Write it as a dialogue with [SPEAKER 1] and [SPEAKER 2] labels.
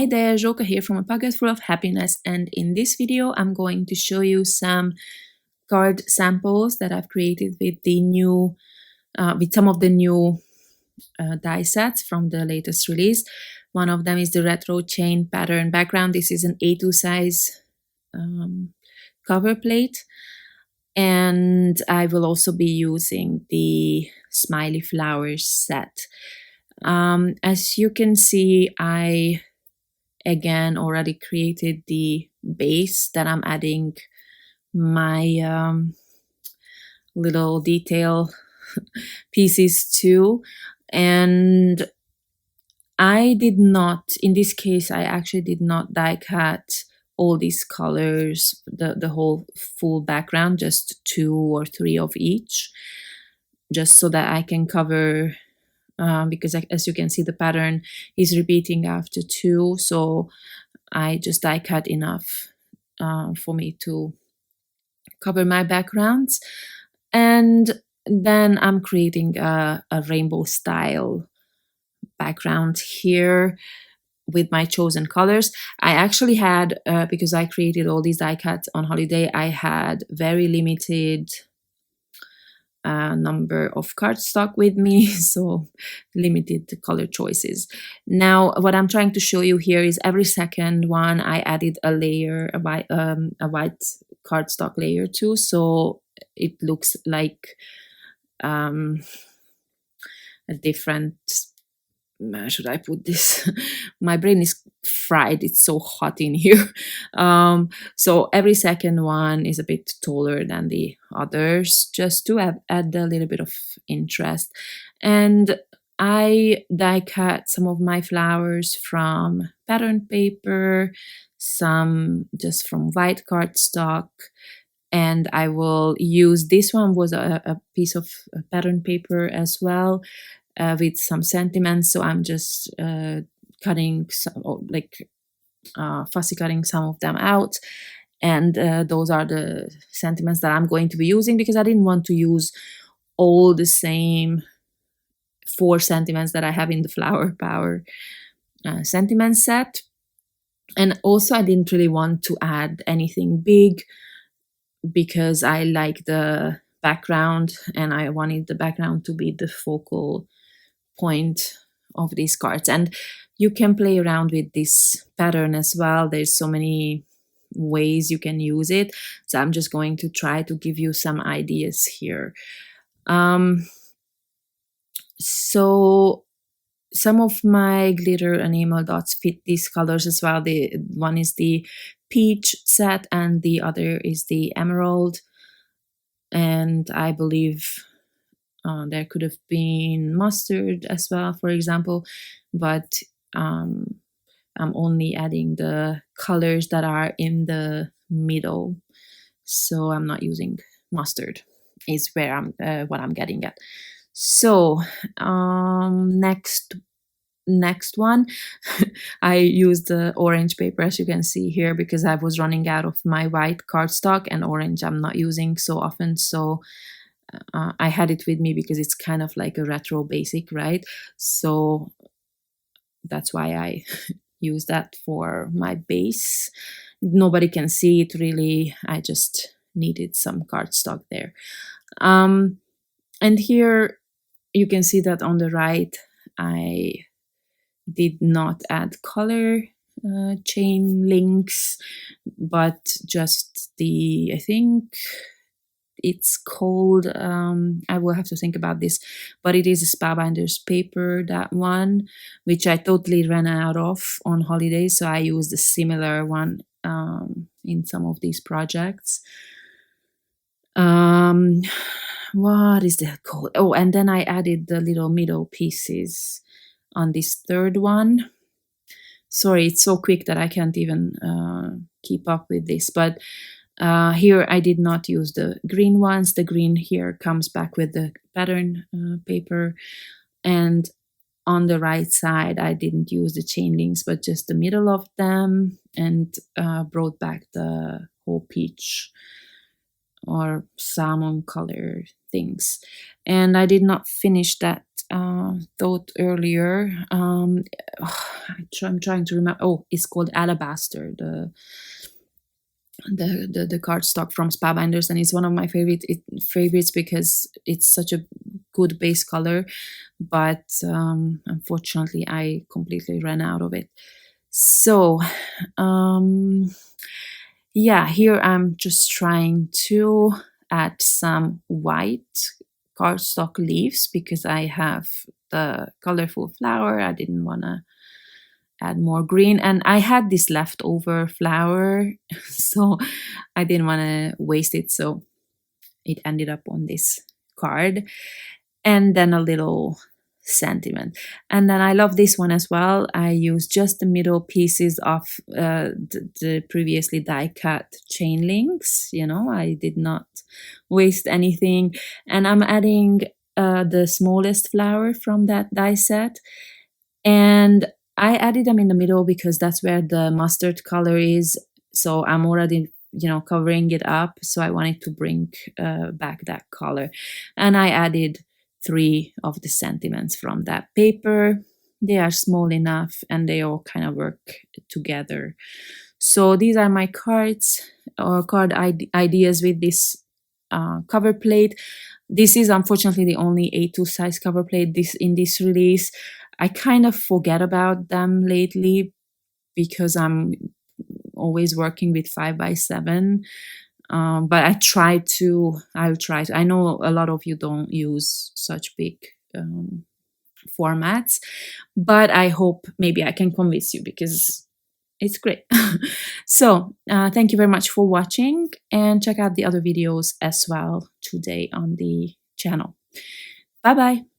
[SPEAKER 1] Hi there, Joka here from A Pocket Full of Happiness, and in this video I'm going to show you some card samples that I've created with the new, with some of the new die sets from the latest release. One of them is the retro chain pattern background. This is an A2 size cover plate, and I will also be using the smiley flowers set. As you can see, I again already created the base that I'm adding my little detail pieces to, and I did not, in this case I actually did not die cut all these colors, the whole full background, just 2 or 3 of each, just so that I can cover, because as you can see the pattern is repeating after 2, so I just die cut enough for me to cover my backgrounds. And then I'm creating a rainbow style background here with my chosen colors. I actually had, because I created all these die cuts on holiday, I had very limited number of cardstock with me, so limited color choices. Now what I'm trying to show you here is every second one I added a layer, a white cardstock layer too, so it looks like a different, where should I put this? My brain is fried, it's so hot in here. So every second one is a bit taller than the others, just to add a little bit of interest. And I die cut some of my flowers from pattern paper, some just from white cardstock, and I will use, this one was a piece of pattern paper as well, with some sentiments, so I'm just cutting some, fussy cutting some of them out, and those are the sentiments that I'm going to be using, because I didn't want to use all the same 4 sentiments that I have in the Flower Power sentiment set. And also I didn't really want to add anything big, because I like the background and I wanted the background to be the focal point of these cards. And you can play around with this pattern as well. There's so many ways you can use it, so I'm just going to try to give you some ideas here. So some of my glitter enamel dots fit these colors as well. The one is the peach set and the other is the emerald, and I believe there could have been mustard as well, for example, but I'm only adding the colors that are in the middle, so I'm not using mustard, is where I'm what I'm getting at. So next one, I used the orange paper, as you can see here, because I was running out of my white cardstock, and orange I'm not using so often, so I had it with me because it's kind of like a retro basic, right? So that's why I use that for my base. Nobody can see it really, I just needed some cardstock there. And here you can see that on the right I did not add color chain links, but just the, I think it's called, I will have to think about this, but it is a Spellbinders paper, that one, which I totally ran out of on holiday, so I used a similar one in some of these projects. What is that called? Oh, and then I added the little middle pieces on this third one. Sorry, it's so quick that I can't even keep up with this, but here I did not use the green ones. The green here comes back with the pattern paper, and on the right side I didn't use the chain links, but just the middle of them, and brought back the whole peach or salmon color things. And I did not finish that thought earlier. I'm trying to remember. Oh, it's called Alabaster, the cardstock from Spabinders, and it's one of my favorites because it's such a good base color. But unfortunately, I completely ran out of it. So yeah, here I'm just trying to add some white cardstock leaves because I have the colorful flower. I didn't want to add more green, and I had this leftover flower, so I didn't want to waste it, so it ended up on this card. And then a little sentiment, and then I love this one as well. I used just the middle pieces of the previously die cut chain links. I did not waste anything, and I'm adding the smallest flower from that die set, and I added them in the middle because that's where the mustard color is. So I'm already, covering it up. So I wanted to bring back that color. And I added 3 of the sentiments from that paper. They are small enough and they all kind of work together. So these are my cards or card ideas with this cover plate. This is unfortunately the only A2 size cover plate in this release. I kind of forget about them lately because I'm always working with 5x7. But I'll try to. I know a lot of you don't use such big formats, but I hope maybe I can convince you because it's great. So thank you very much for watching, and check out the other videos as well today on the channel. Bye bye.